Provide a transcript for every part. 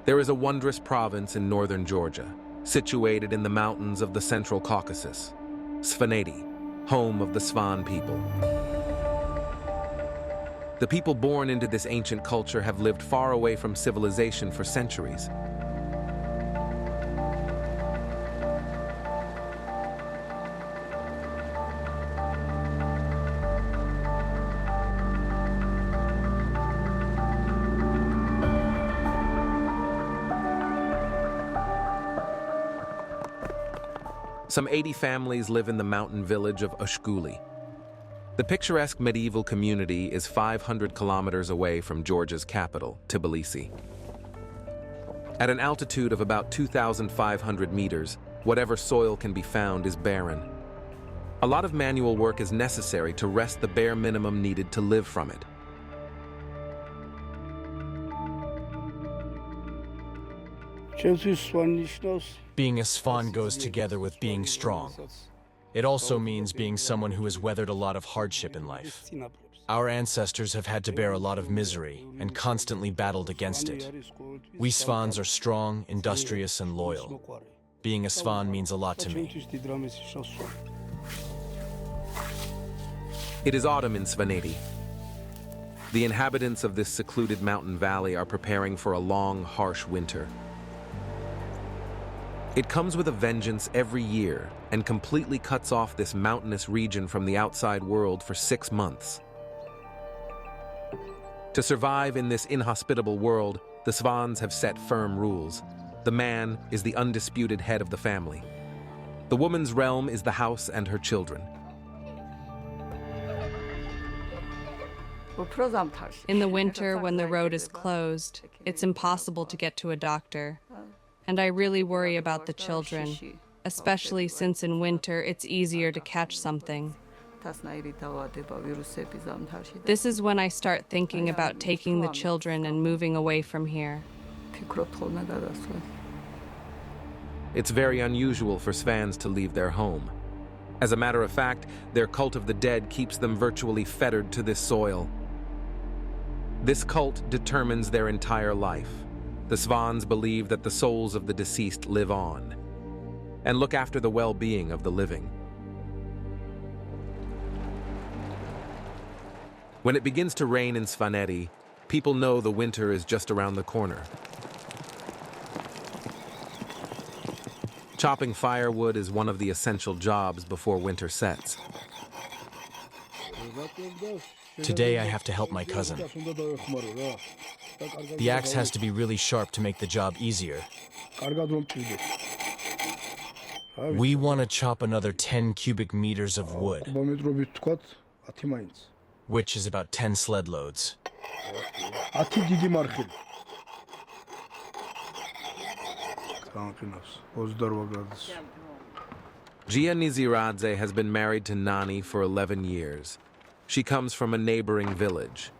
There is a wondrous province in northern Georgia, situated in the mountains of the Central Caucasus, Svaneti, home of the Svan people. The people born into this ancient culture have lived far away from civilization for centuries. Some 80 families live in the mountain village of Ushguli. The picturesque medieval community is 500 kilometers away from Georgia's capital, Tbilisi. At an altitude of about 2,500 meters, whatever soil can be found is barren. A lot of manual work is necessary to wrest the bare minimum needed to live from it. Being a Svan goes together with being strong. It also means being someone who has weathered a lot of hardship in life. Our ancestors have had to bear a lot of misery and constantly battled against it. We Svans are strong, industrious, and loyal. Being a Svan means a lot to me. It is autumn in Svaneti. The inhabitants of this secluded mountain valley are preparing for a long, harsh winter. It comes with a vengeance every year and completely cuts off this mountainous region from the outside world for 6 months. To survive in this inhospitable world, the Svans have set firm rules. The man is the undisputed head of the family. The woman's realm is the house and her children. In the winter, when the road is closed, it's impossible to get to a doctor. And I really worry about the children, especially since in winter it's easier to catch something. This is when I start thinking about taking the children and moving away from here. It's very unusual for Svans to leave their home. As a matter of fact, their cult of the dead keeps them virtually fettered to this soil. This cult determines their entire life. The Svans believe that the souls of the deceased live on and look after the well-being of the living. When it begins to rain in Svaneti, people know the winter is just around the corner. Chopping firewood is one of the essential jobs before winter sets. Today I have to help my cousin. The axe has to be really sharp to make the job easier. We want to chop another 10 cubic meters of wood, which is about 10 sled loads. Gia Niziradze has been married to Nani for 11 years. She comes from a neighboring village.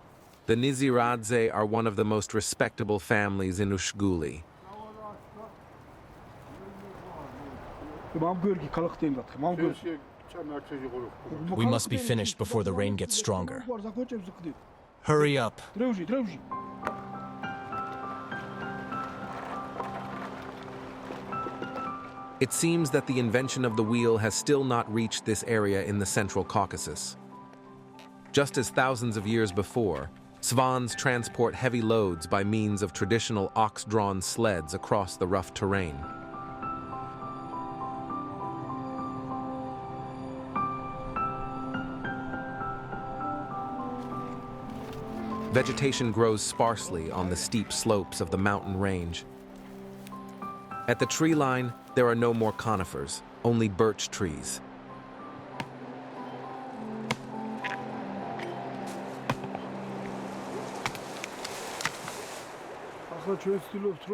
The Niziradze are one of the most respectable families in Ushguli. We must be finished before the rain gets stronger. Hurry up. It seems that the invention of the wheel has still not reached this area in the Central Caucasus. Just as thousands of years before, Svans transport heavy loads by means of traditional ox-drawn sleds across the rough terrain. Vegetation grows sparsely on the steep slopes of the mountain range. At the tree line, there are no more conifers, only birch trees.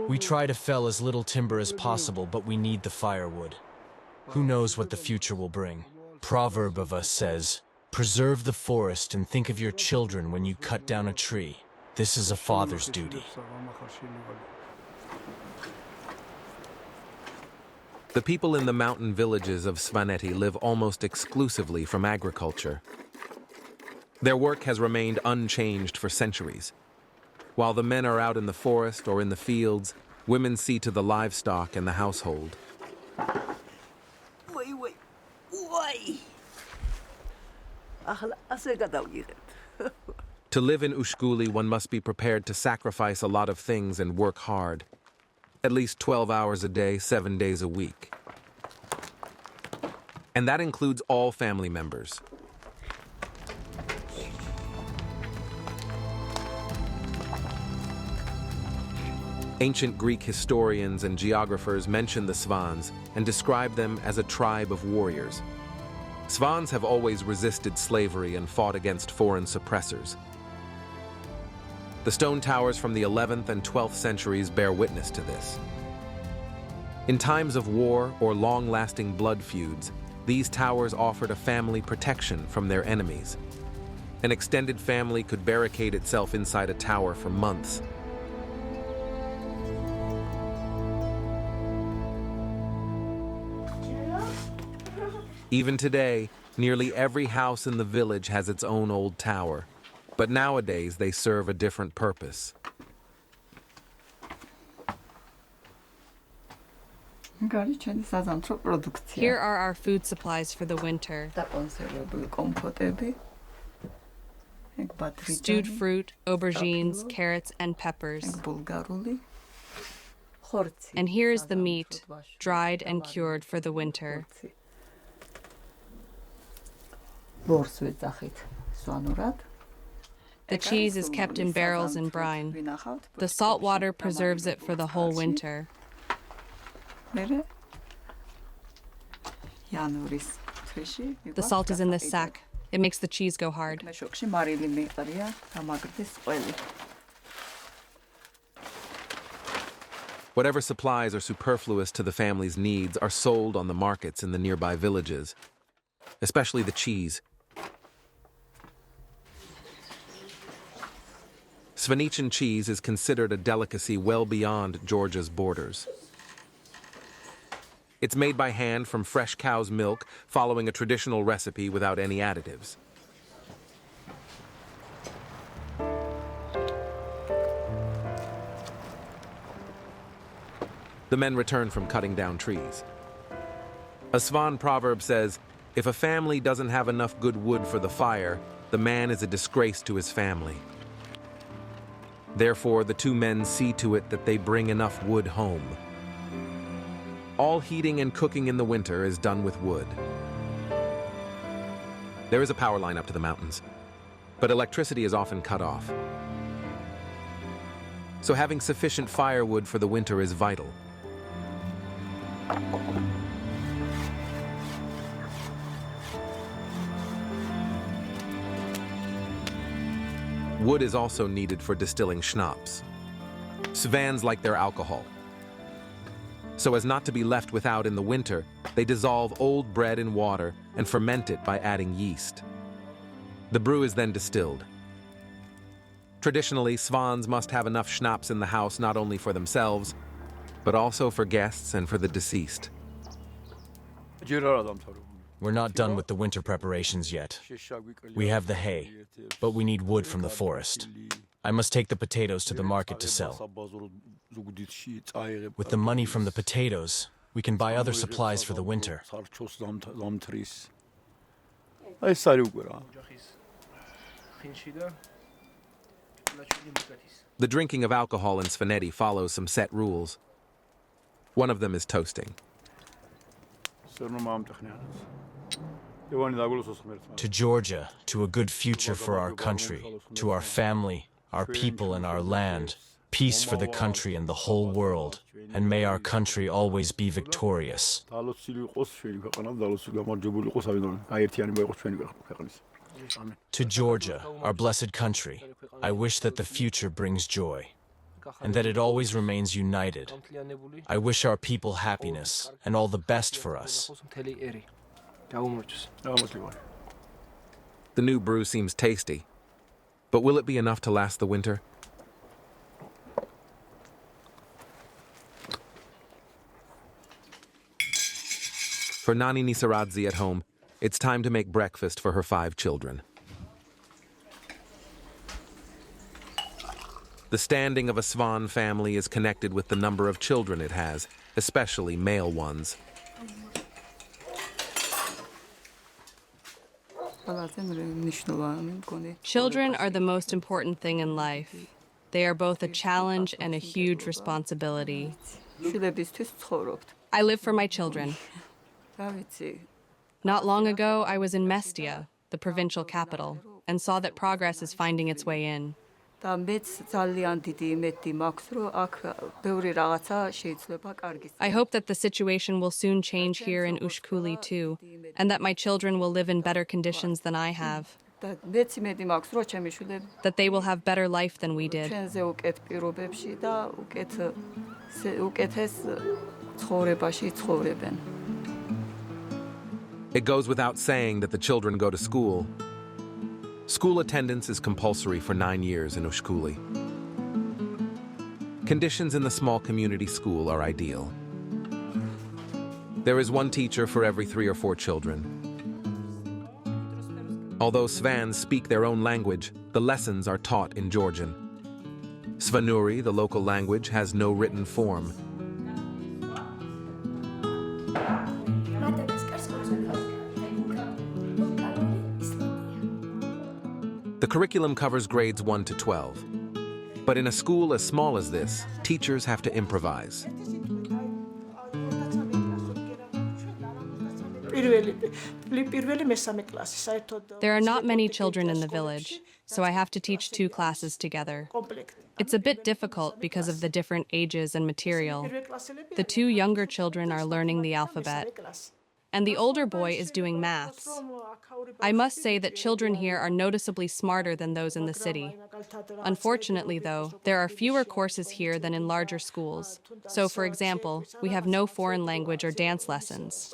We try to fell as little timber as possible, but we need the firewood. Who knows what the future will bring? Proverb of us says, "Preserve the forest and think of your children when you cut down a tree. This is a father's duty." The people in the mountain villages of Svaneti live almost exclusively from agriculture. Their work has remained unchanged for centuries. While the men are out in the forest or in the fields, Women see to the livestock and the household. To live in Ushguli, one must be prepared to sacrifice a lot of things and work hard. At least 12 hours a day, 7 days a week. And that includes all family members. Ancient Greek historians and geographers mention the Svans and describe them as a tribe of warriors. Svans have always resisted slavery and fought against foreign suppressors. The stone towers from the 11th and 12th centuries bear witness to this. In times of war or long-lasting blood feuds, these towers offered a family protection from their enemies. An extended family could barricade itself inside a tower for months. Even today, nearly every house in the village has its own old tower, but nowadays they serve a different purpose. Here are our food supplies for the winter. Stewed fruit, aubergines, carrots, and peppers. And here is the meat, dried and cured for the winter. The cheese is kept in barrels in brine. The salt water preserves it for the whole winter. The salt is in this sack. It makes the cheese go hard. Whatever supplies are superfluous to the family's needs are sold on the markets in the nearby villages, especially the cheese. Svanetian cheese is considered a delicacy well beyond Georgia's borders. It's made by hand from fresh cow's milk, following a traditional recipe without any additives. The men return from cutting down trees. A Svan proverb says, "If a family doesn't have enough good wood for the fire, the man is a disgrace to his family." Therefore, the two men see to it that they bring enough wood home. All heating and cooking in the winter is done with wood. There is a power line up to the mountains, but electricity is often cut off. So having sufficient firewood for the winter is vital. Wood is also needed for distilling schnapps. Svans like their alcohol. So as not to be left without in the winter, they dissolve old bread in water and ferment it by adding yeast. The brew is then distilled. Traditionally, Svans must have enough schnapps in the house not only for themselves, but also for guests and for the deceased. We're not done with the winter preparations yet. We have the hay, but we need wood from the forest. I must take the potatoes to the market to sell. With the money from the potatoes, we can buy other supplies for the winter. The drinking of alcohol in Svaneti follows some set rules. One of them is toasting. To Georgia, to a good future for our country, to our family, our people, and our land. Peace for the country and the whole world, and may our country always be victorious. To Georgia, our blessed country, I wish that the future brings joy, and that it always remains united. I wish our people happiness and all the best for us. The new brew seems tasty, but will it be enough to last the winter? For Nani Nisaradze at home, it's time to make breakfast for her 5 children. The standing of a Svan family is connected with the number of children it has, especially male ones. Children are the most important thing in life. They are both a challenge and a huge responsibility. I live for my children. Not long ago, I was in Mestia, the provincial capital, and saw that progress is finding its way in. I hope that the situation will soon change here in Ushkuli too, and that my children will live in better conditions than I have. That they will have better life than we did. It goes without saying that the children go to school. School attendance is compulsory for 9 years in Ushkuli. Conditions in the small community school are ideal. There is one teacher for every 3 or 4 children. Although Svans speak their own language, the lessons are taught in Georgian. Svanuri, the local language, has no written form. The curriculum covers grades 1 to 12. But in a school as small as this, teachers have to improvise. There are not many children in the village, so I have to teach 2 classes together. It's a bit difficult because of the different ages and material. The 2 younger children are learning the alphabet, and the older boy is doing maths. I must say that children here are noticeably smarter than those in the city. Unfortunately, though, there are fewer courses here than in larger schools. So, for example, we have no foreign language or dance lessons.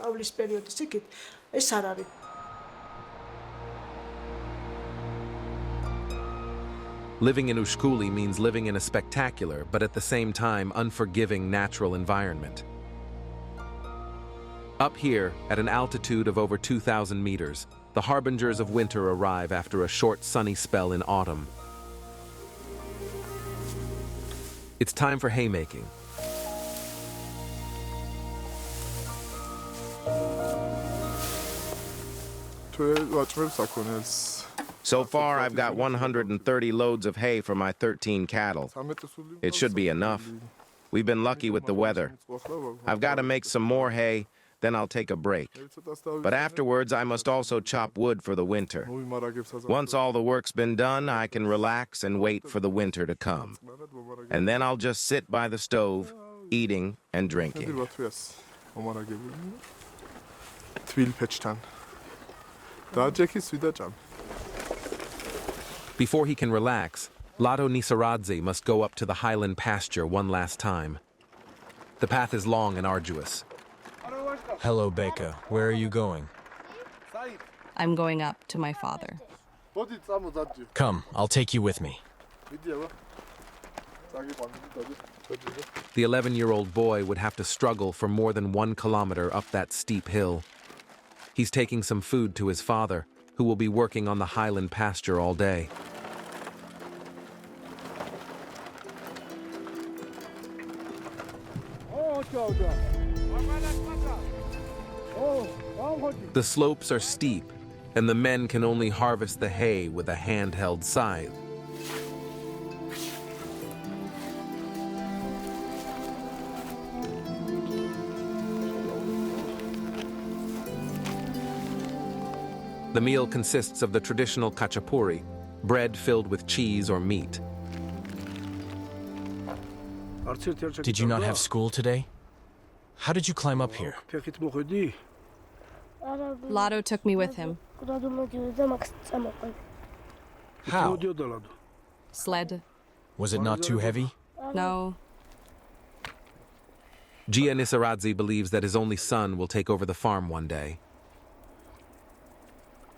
Living in Ushkuli means living in a spectacular, but at the same time unforgiving natural environment. Up here, at an altitude of over 2,000 meters, the harbingers of winter arrive after a short sunny spell in autumn. It's time for haymaking. So far, I've got 130 loads of hay for my 13 cattle. It should be enough. We've been lucky with the weather. I've got to make some more hay, then I'll take a break. But afterwards, I must also chop wood for the winter. Once all the work's been done, I can relax and wait for the winter to come. And then I'll just sit by the stove, eating and drinking. Before he can relax, Lado Nisaradze must go up to the highland pasture one last time. The path is long and arduous. Hello, Beka. Where are you going? I'm going up to my father. Come, I'll take you with me. The 11-year-old boy would have to struggle for more than 1 kilometer up that steep hill. He's taking some food to his father, who will be working on the highland pasture all day. The slopes are steep, and the men can only harvest the hay with a handheld scythe. The meal consists of the traditional khachapuri, bread filled with cheese or meat. Did you not have school today? How did you climb up here? Lado took me with him. How? Sled. Was it not too heavy? No. Gia Nisaradze believes that his only son will take over the farm one day.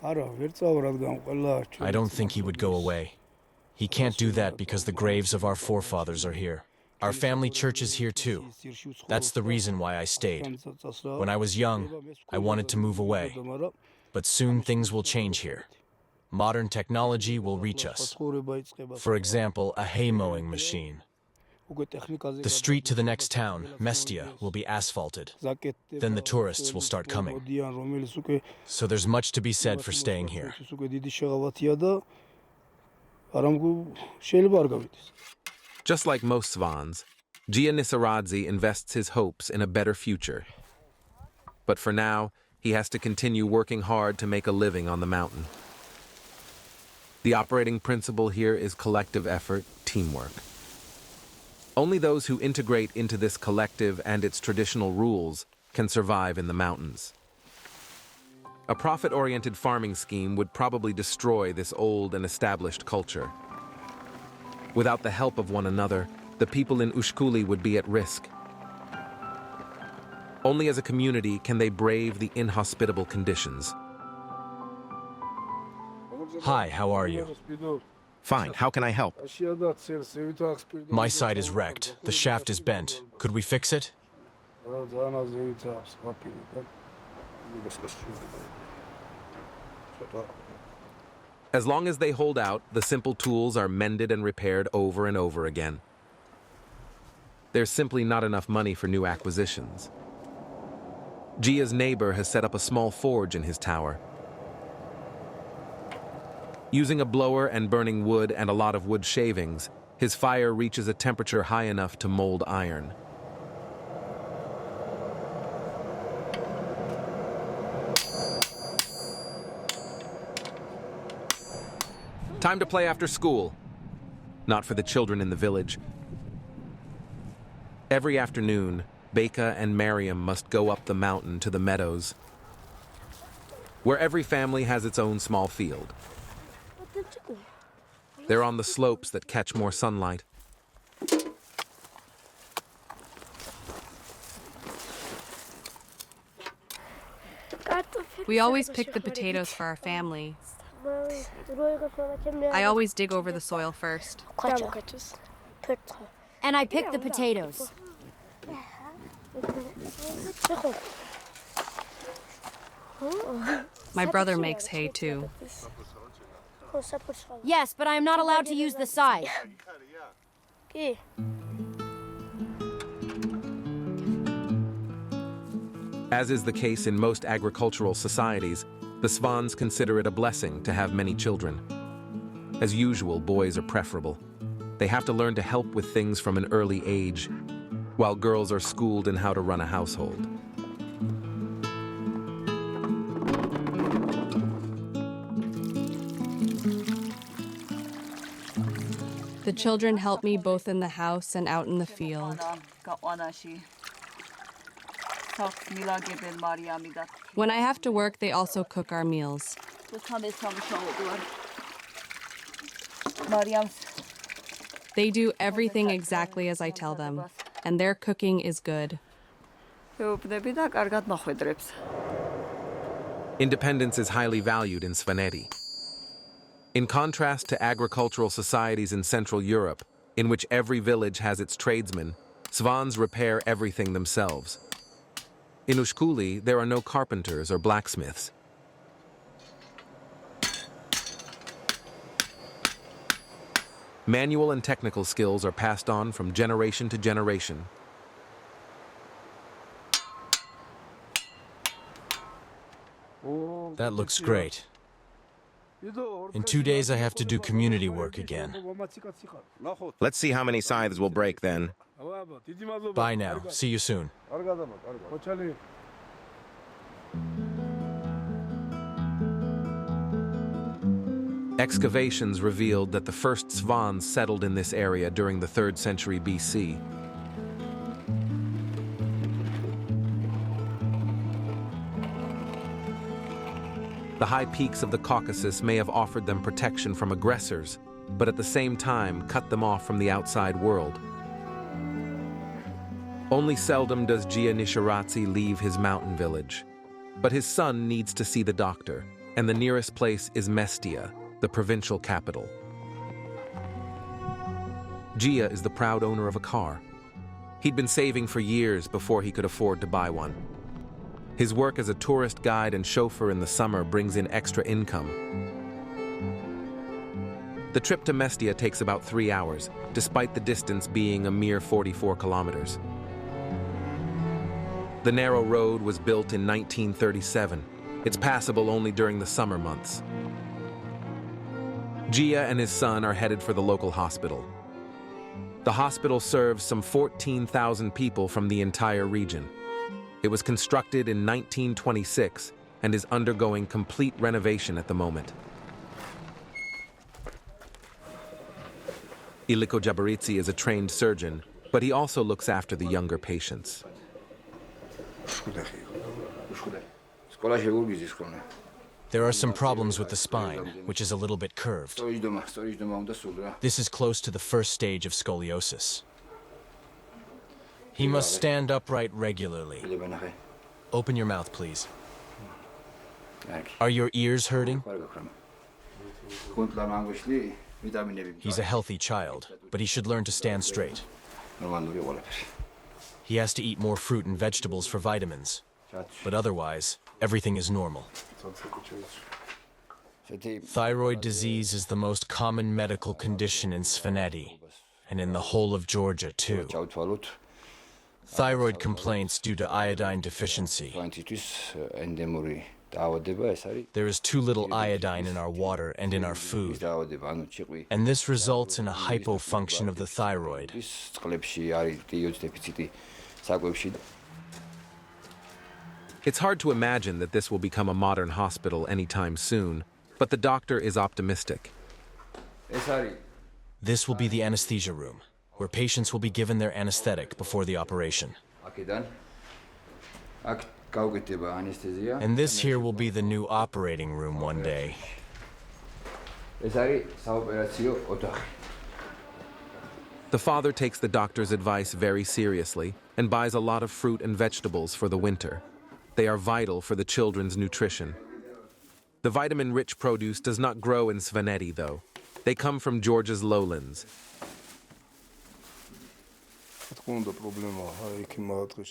I don't think he would go away. He can't do that because the graves of our forefathers are here. Our family church is here too. That's the reason why I stayed. When I was young, I wanted to move away. But soon things will change here. Modern technology will reach us. For example, a hay mowing machine. The street to the next town, Mestia, will be asphalted. Then the tourists will start coming. So there's much to be said for staying here. Just like most Svans, Gia Nisaradze invests his hopes in a better future. But for now, he has to continue working hard to make a living on the mountain. The operating principle here is collective effort, teamwork. Only those who integrate into this collective and its traditional rules can survive in the mountains. A profit-oriented farming scheme would probably destroy this old and established culture. Without the help of one another, the people in Ushkuli would be at risk. Only as a community can they brave the inhospitable conditions. Hi, how are you? Fine, how can I help? My side is wrecked. The shaft is bent. Could we fix it? As long as they hold out, the simple tools are mended and repaired over and over again. There's simply not enough money for new acquisitions. Gia's neighbor has set up a small forge in his tower. Using a blower and burning wood and a lot of wood shavings, his fire reaches a temperature high enough to mold iron. Time to play after school. Not for the children in the village. Every afternoon, Beka and Mariam must go up the mountain to the meadows, where every family has its own small field. They're on the slopes that catch more sunlight. We always pick the potatoes for our family. I always dig over the soil first. And I pick the potatoes. My brother makes hay too. Yes, but I am not allowed to use the scythe. As is the case in most agricultural societies, the Svans consider it a blessing to have many children. As usual, boys are preferable. They have to learn to help with things from an early age, while girls are schooled in how to run a household. The children help me both in the house and out in the field. When I have to work, they also cook our meals. They do everything exactly as I tell them, and their cooking is good. Independence is highly valued in Svaneti. In contrast to agricultural societies in Central Europe, in which every village has its tradesmen, Svans repair everything themselves. In Ushkuli, there are no carpenters or blacksmiths. Manual and technical skills are passed on from generation to generation. That looks great. In 2 days, I have to do community work again. Let's see how many scythes will break then. Bye now. See you soon. Excavations revealed that the first Svans settled in this area during the 3rd century BC. The high peaks of the Caucasus may have offered them protection from aggressors, but at the same time cut them off from the outside world. Only seldom does Gia Nisaradze leave his mountain village. But his son needs to see the doctor, and the nearest place is Mestia, the provincial capital. Gia is the proud owner of a car. He'd been saving for years before he could afford to buy one. His work as a tourist guide and chauffeur in the summer brings in extra income. The trip to Mestia takes about 3 hours, despite the distance being a mere 44 kilometers. The narrow road was built in 1937. It's passable only during the summer months. Gia and his son are headed for the local hospital. The hospital serves some 14,000 people from the entire region. It was constructed in 1926 and is undergoing complete renovation at the moment. Iliko Jabaritsi is a trained surgeon, but he also looks after the younger patients. There are some problems with the spine, which is a little bit curved. This is close to the first stage of scoliosis. He must stand upright regularly. Open your mouth, please. Are your ears hurting? He's a healthy child, but he should learn to stand straight. He has to eat more fruit and vegetables for vitamins, but otherwise, everything is normal. Thyroid disease is the most common medical condition in Svaneti, and in the whole of Georgia, too. Thyroid complaints due to iodine deficiency. There is too little iodine in our water and in our food, and this results in a hypofunction of the thyroid. It's hard to imagine that this will become a modern hospital anytime soon, but the doctor is optimistic. This will be the anesthesia room, where patients will be given their anesthetic before the operation. And this here will be the new operating room one day. The father takes the doctor's advice very seriously and buys a lot of fruit and vegetables for the winter. They are vital for the children's nutrition. The vitamin-rich produce does not grow in Svaneti, though. They come from Georgia's lowlands.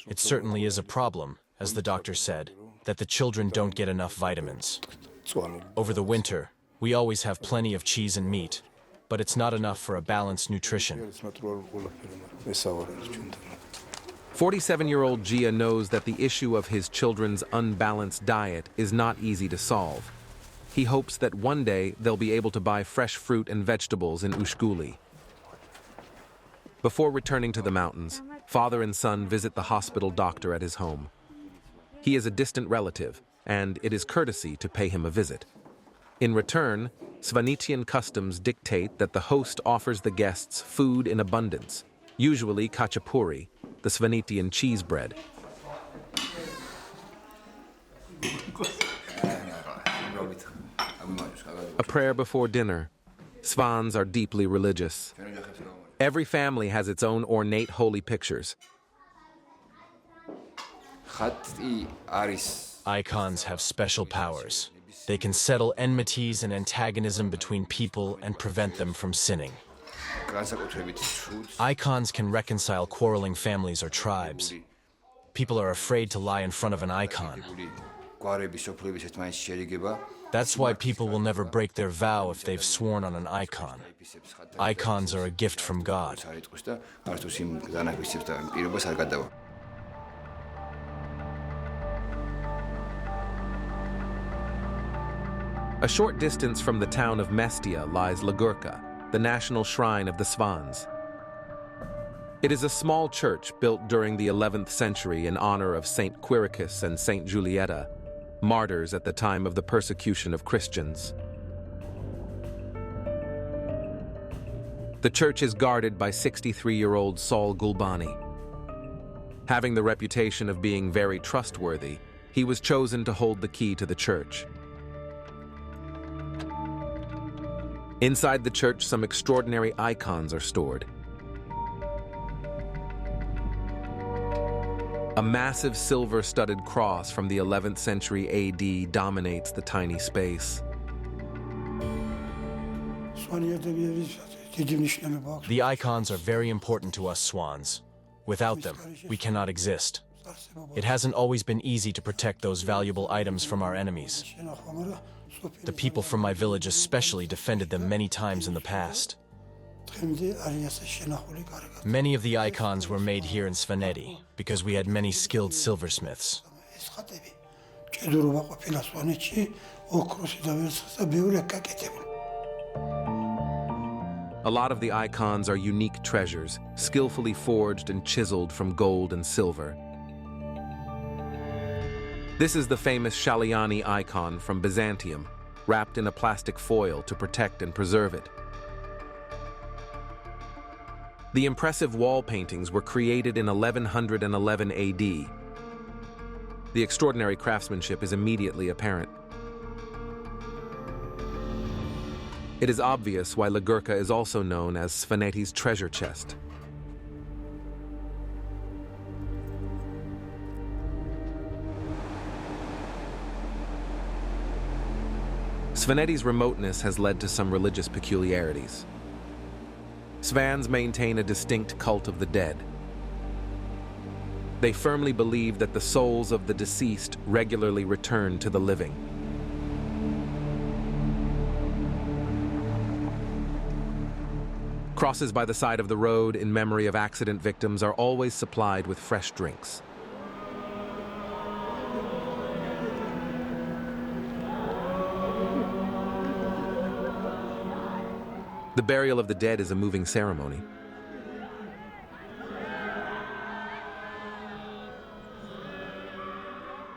It certainly is a problem, as the doctor said, that the children don't get enough vitamins. Over the winter, we always have plenty of cheese and meat, but it's not enough for a balanced nutrition. 47-year-old Gia knows that the issue of his children's unbalanced diet is not easy to solve. He hopes that one day they'll be able to buy fresh fruit and vegetables in Ushguli. Before returning to the mountains, father and son visit the hospital doctor at his home. He is a distant relative, and it is courtesy to pay him a visit. In return, Svanetian customs dictate that the host offers the guests food in abundance, usually khachapuri, the Svanetian cheese bread. A prayer before dinner. Svans are deeply religious. Every family has its own ornate holy pictures. Icons have special powers. They can settle enmities and antagonism between people and prevent them from sinning. Icons can reconcile quarreling families or tribes. People are afraid to lie in front of an icon. That's why people will never break their vow if they've sworn on an icon. Icons are a gift from God. A short distance from the town of Mestia lies Ligurka, the national shrine of the Svans. It is a small church built during the 11th century in honor of Saint Quiricus and Saint Julietta, martyrs at the time of the persecution of Christians. The church is guarded by 63-year-old Saul Gulbani. Having the reputation of being very trustworthy, he was chosen to hold the key to the church. Inside the church, some extraordinary icons are stored. A massive silver-studded cross from the 11th century AD dominates the tiny space. The icons are very important to us Swans. Without them, we cannot exist. It hasn't always been easy to protect those valuable items from our enemies. The people from my village especially defended them many times in the past. Many of the icons were made here in Svaneti because we had many skilled silversmiths. A lot of the icons are unique treasures, skillfully forged and chiseled from gold and silver. This is the famous Shaliani icon from Byzantium, wrapped in a plastic foil to protect and preserve it. The impressive wall paintings were created in 1111 AD. The extraordinary craftsmanship is immediately apparent. It is obvious why Ligurka is also known as Svaneti's treasure chest. Svaneti's remoteness has led to some religious peculiarities. Svans maintain a distinct cult of the dead. They firmly believe that the souls of the deceased regularly return to the living. Crosses by the side of the road in memory of accident victims are always supplied with fresh drinks. The burial of the dead is a moving ceremony.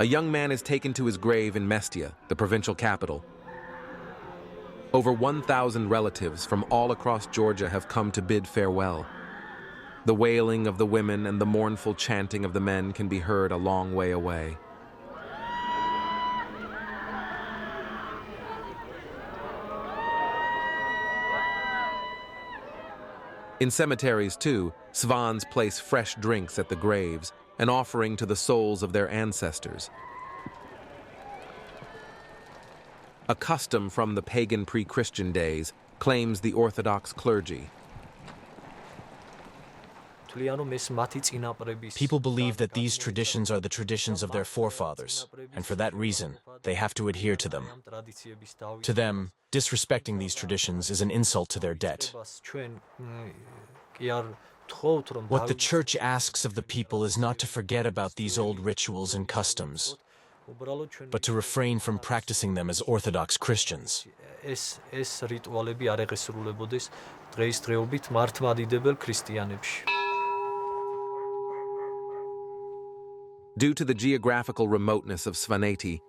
A young man is taken to his grave in Mestia, the provincial capital. Over 1,000 relatives from all across Georgia have come to bid farewell. The wailing of the women and the mournful chanting of the men can be heard a long way away. In cemeteries, too, Svans place fresh drinks at the graves, an offering to the souls of their ancestors. A custom from the pagan pre-Christian days, claims the Orthodox clergy. People believe that these traditions are the traditions of their forefathers, and for that reason, they have to adhere to them. To them, disrespecting these traditions is an insult to their debt. What the Church asks of the people is not to forget about these old rituals and customs, but to refrain from practicing them as Orthodox Christians. Due to the geographical remoteness of Svaneti,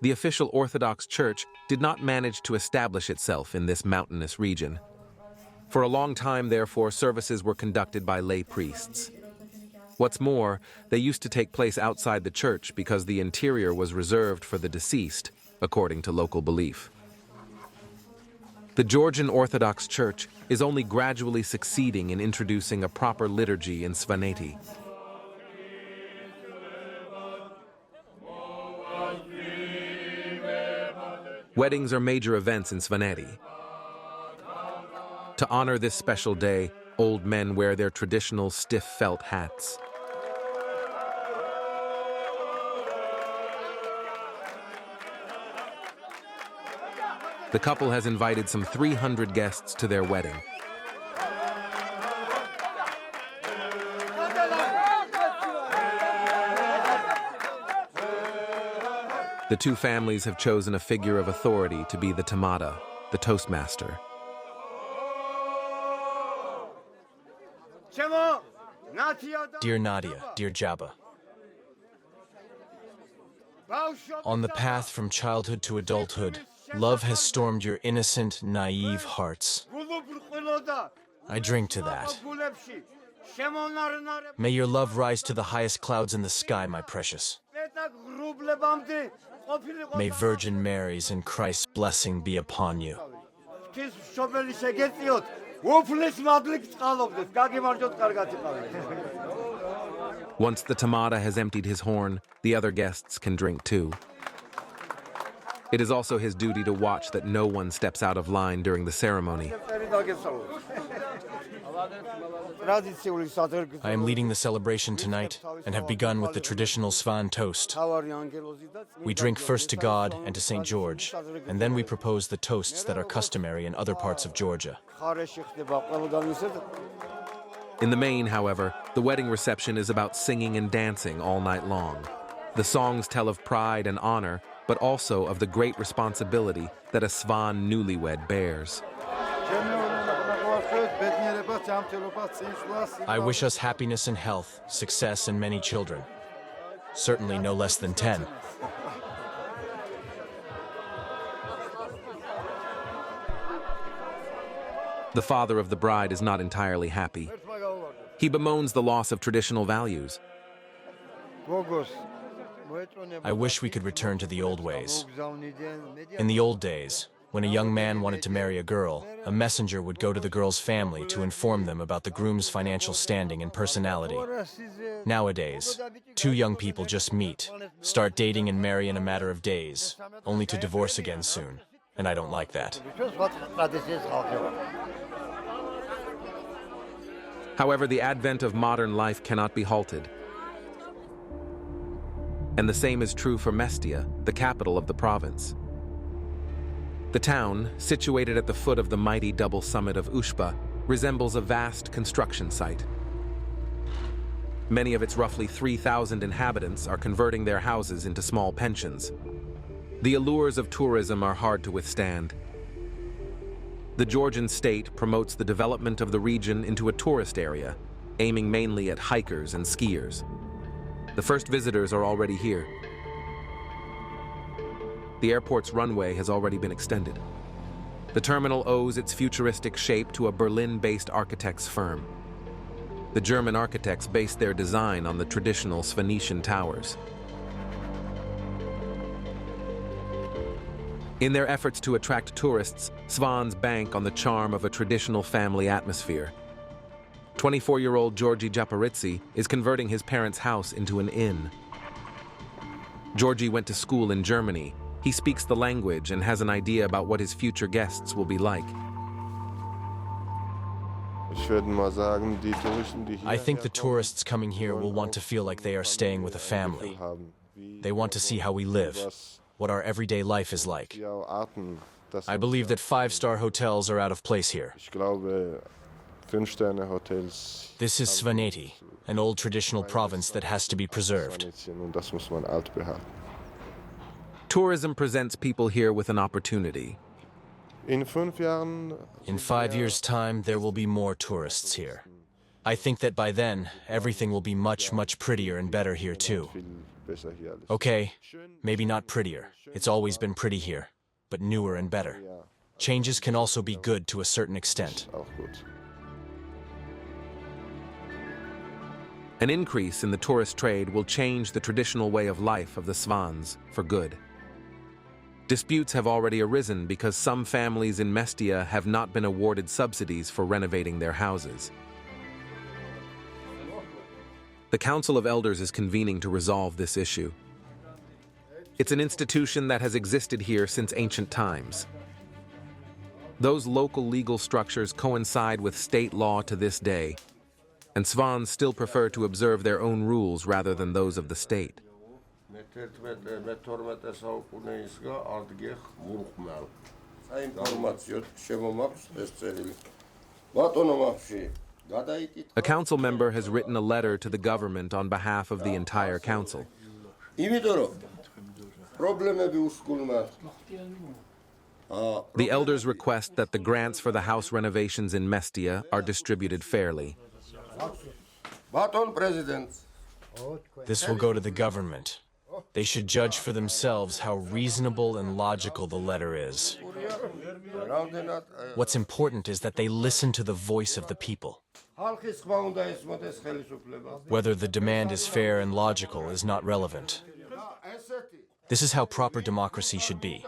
the official Orthodox Church did not manage to establish itself in this mountainous region. For a long time, therefore, services were conducted by lay priests. What's more, they used to take place outside the church because the interior was reserved for the deceased, according to local belief. The Georgian Orthodox Church is only gradually succeeding in introducing a proper liturgy in Svaneti. Weddings are major events in Svaneti. To honor this special day, old men wear their traditional stiff felt hats. The couple has invited some 300 guests to their wedding. The two families have chosen a figure of authority to be the tamada, the toastmaster. Dear Nadia, dear Jabba, on the path from childhood to adulthood, love has stormed your innocent, naive hearts. I drink to that. May your love rise to the highest clouds in the sky, my precious. May Virgin Mary's and Christ's blessing be upon you. Once the tamada has emptied his horn, the other guests can drink too. It is also his duty to watch that no one steps out of line during the ceremony. I am leading the celebration tonight and have begun with the traditional Svan toast. We drink first to God and to St. George, and then we propose the toasts that are customary in other parts of Georgia. In the main, however, the wedding reception is about singing and dancing all night long. The songs tell of pride and honor, but also of the great responsibility that a Svan newlywed bears. I wish us happiness and health, success and many children. Certainly no less than 10. The father of the bride is not entirely happy. He bemoans the loss of traditional values. I wish we could return to the old ways. In the old days, when a young man wanted to marry a girl, a messenger would go to the girl's family to inform them about the groom's financial standing and personality. Nowadays, two young people just meet, start dating and marry in a matter of days, only to divorce again soon. And I don't like that. However, the advent of modern life cannot be halted. And the same is true for Mestia, the capital of the province. The town, situated at the foot of the mighty double summit of Ushba, resembles a vast construction site. Many of its roughly 3,000 inhabitants are converting their houses into small pensions. The allures of tourism are hard to withstand. The Georgian state promotes the development of the region into a tourist area, aiming mainly at hikers and skiers. The first visitors are already here. The airport's runway has already been extended. The terminal owes its futuristic shape to a Berlin-based architect's firm. The German architects based their design on the traditional Svanetian towers. In their efforts to attract tourists, Svans bank on the charm of a traditional family atmosphere. 24-year-old Georgi Japaritsi is converting his parents' house into an inn. Georgi went to school in Germany. He speaks the language and has an idea about what his future guests will be like. I think the tourists coming here will want to feel like they are staying with a family. They want to see how we live, what our everyday life is like. I believe that 5-star hotels are out of place here. This is Svaneti, an old traditional province that has to be preserved. Tourism presents people here with an opportunity. In 5 years' time, there will be more tourists here. I think that by then, everything will be much, much prettier and better here too. Okay, maybe not prettier. It's always been pretty here, but newer and better. Changes can also be good to a certain extent. An increase in the tourist trade will change the traditional way of life of the Svans for good. Disputes have already arisen because some families in Mestia have not been awarded subsidies for renovating their houses. The Council of Elders is convening to resolve this issue. It's an institution that has existed here since ancient times. Those local legal structures coincide with state law to this day, and Svans still prefer to observe their own rules rather than those of the state. A council member has written a letter to the government on behalf of the entire council. The elders request that the grants for the house renovations in Mestia are distributed fairly. This will go to the government. They should judge for themselves how reasonable and logical the letter is. What's important is that they listen to the voice of the people. Whether the demand is fair and logical is not relevant. This is how proper democracy should be.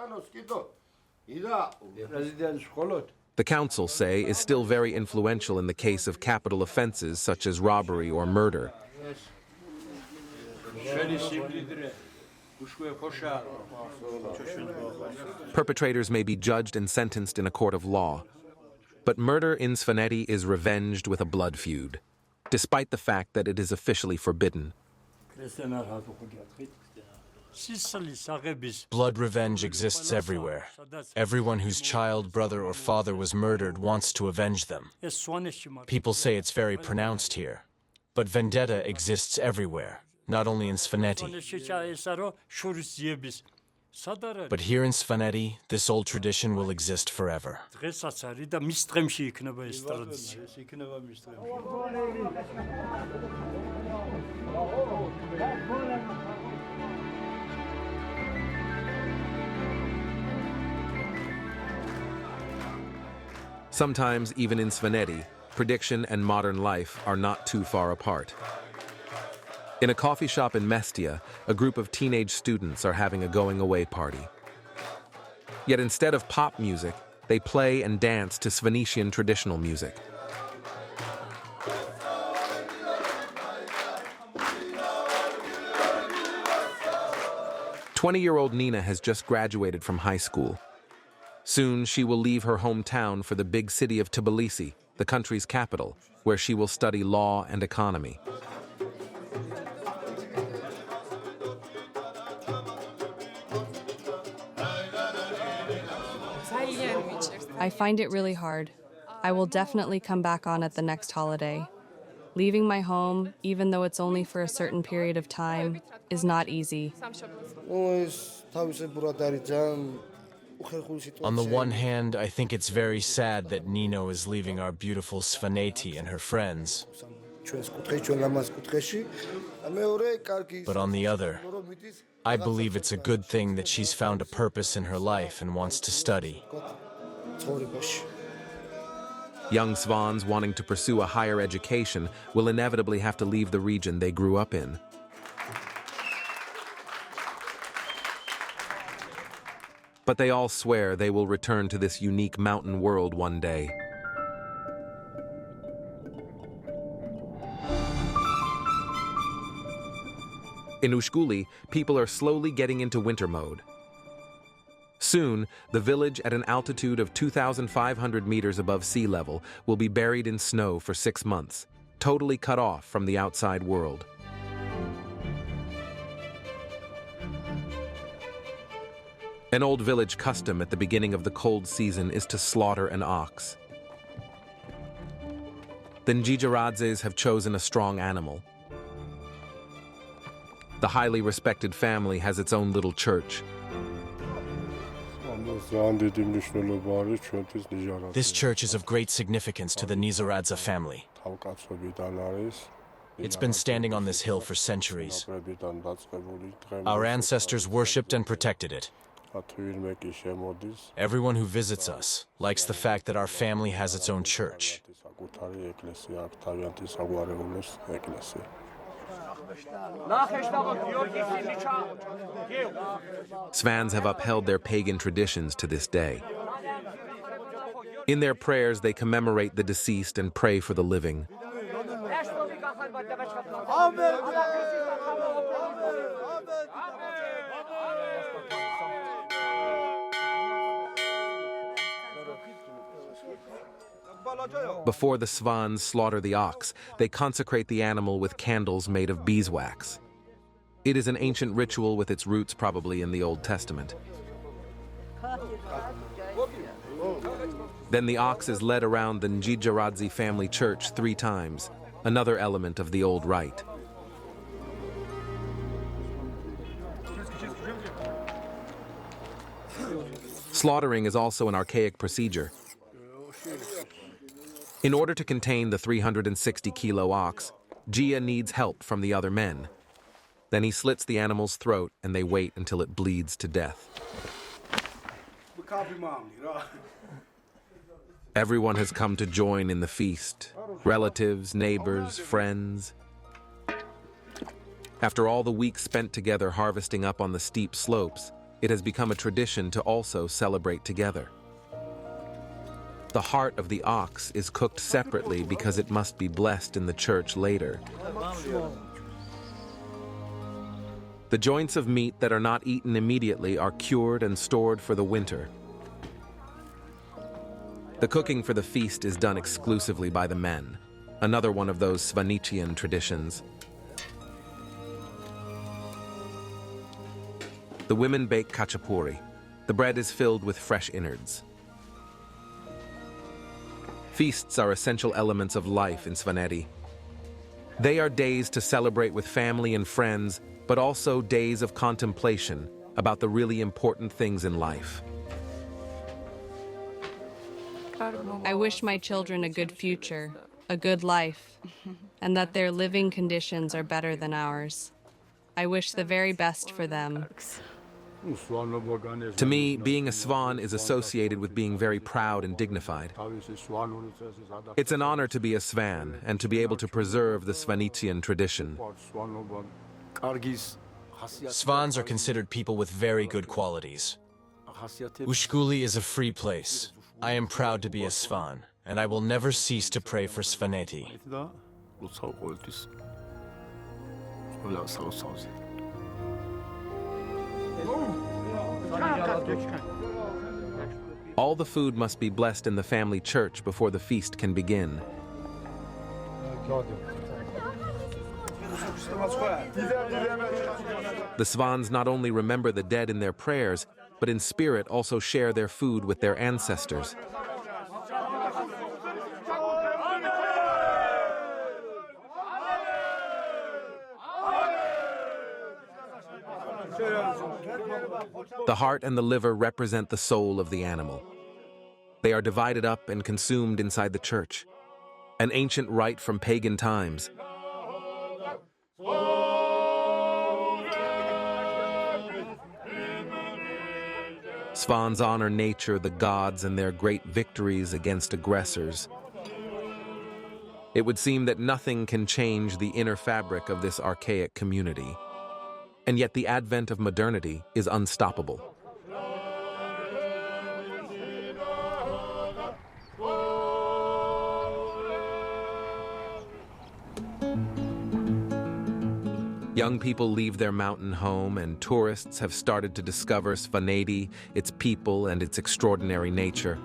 The council, say, is still very influential in the case of capital offenses such as robbery or murder. Perpetrators may be judged and sentenced in a court of law, but murder in Svaneti is revenged with a blood feud, despite the fact that it is officially forbidden. Blood revenge exists everywhere. Everyone whose child, brother, or father was murdered wants to avenge them. People say it's very pronounced here, but vendetta exists everywhere, not only in Svaneti. But here in Svaneti, this old tradition will exist forever. Sometimes, even in Svaneti, prediction and modern life are not too far apart. In a coffee shop in Mestia, a group of teenage students are having a going-away party. Yet instead of pop music, they play and dance to Svanetian traditional music. "20-year-old Nina has just graduated from high school. Soon, she will leave her hometown for the big city of Tbilisi, the country's capital, where she will study law and economy. I find it really hard. I will definitely come back on it the next holiday. Leaving my home, even though it's only for a certain period of time, is not easy. On the one hand, I think it's very sad that Nino is leaving our beautiful Svaneti and her friends. But on the other, I believe it's a good thing that she's found a purpose in her life and wants to study. Young Svans wanting to pursue a higher education will inevitably have to leave the region they grew up in. But they all swear they will return to this unique mountain world one day. In Ushguli, people are slowly getting into winter mode. Soon, the village at an altitude of 2,500 meters above sea level will be buried in snow for 6 months, totally cut off from the outside world. An old village custom at the beginning of the cold season is to slaughter an ox. The Njijaradzes have chosen a strong animal. The highly respected family has its own little church. This church is of great significance to the Nizaradze family. It's been standing on this hill for centuries. Our ancestors worshipped and protected it. Everyone who visits us likes the fact that our family has its own church. Svans have upheld their pagan traditions to this day. In their prayers, they commemorate the deceased and pray for the living. Before the Svans slaughter the ox, they consecrate the animal with candles made of beeswax. It is an ancient ritual with its roots probably in the Old Testament. Then the ox is led around the Njijaradze family church 3 times, another element of the old rite. Slaughtering is also an archaic procedure. In order to contain the 360-kilo ox, Gia needs help from the other men. Then he slits the animal's throat and they wait until it bleeds to death. Everyone has come to join in the feast. Relatives, neighbors, friends. After all the weeks spent together harvesting up on the steep slopes, it has become a tradition to also celebrate together. The heart of the ox is cooked separately because it must be blessed in the church later. The joints of meat that are not eaten immediately are cured and stored for the winter. The cooking for the feast is done exclusively by the men, another one of those Svanetian traditions. The women bake khachapuri. The bread is filled with fresh innards. Feasts are essential elements of life in Svaneti. They are days to celebrate with family and friends, but also days of contemplation about the really important things in life. I wish my children a good future, a good life, and that their living conditions are better than ours. I wish the very best for them. To me, being a Svan is associated with being very proud and dignified. It's an honor to be a Svan and to be able to preserve the Svanetian tradition. Svans are considered people with very good qualities. Ushguli is a free place. I am proud to be a Svan, and I will never cease to pray for Svaneti. All the food must be blessed in the family church before the feast can begin. The Svans not only remember the dead in their prayers, but in spirit also share their food with their ancestors. The heart and the liver represent the soul of the animal. They are divided up and consumed inside the church, an ancient rite from pagan times. Svans honor nature, the gods, and their great victories against aggressors. It would seem that nothing can change the inner fabric of this archaic community. And yet the advent of modernity is unstoppable. Young people leave their mountain home, and tourists have started to discover Svaneti, its people, and its extraordinary nature.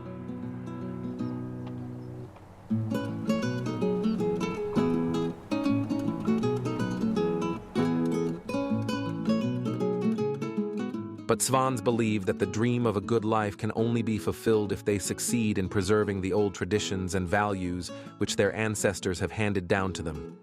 But Svans believe that the dream of a good life can only be fulfilled if they succeed in preserving the old traditions and values which their ancestors have handed down to them.